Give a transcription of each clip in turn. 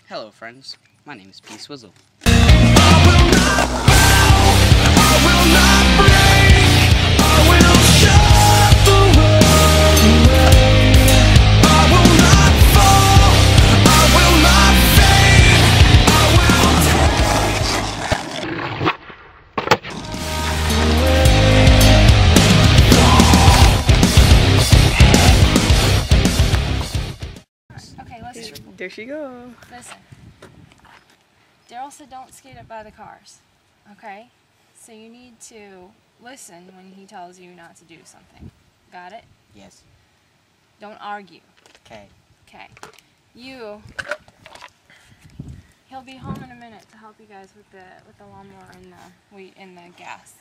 Hello friends, my name is P Swizzle. Okay, listen. There she go. Listen. Daryl said don't skate up by the cars. Okay? So you need to listen when he tells you not to do something. Got it? Yes. Don't argue. Okay. Okay. He'll be home in a minute to help you guys with the lawnmower and the gas.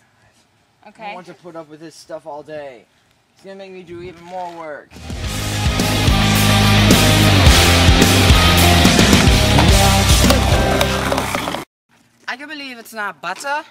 I Okay? don't want to put up with this stuff all day. It's gonna make me do even more work. I can believe it's not butter.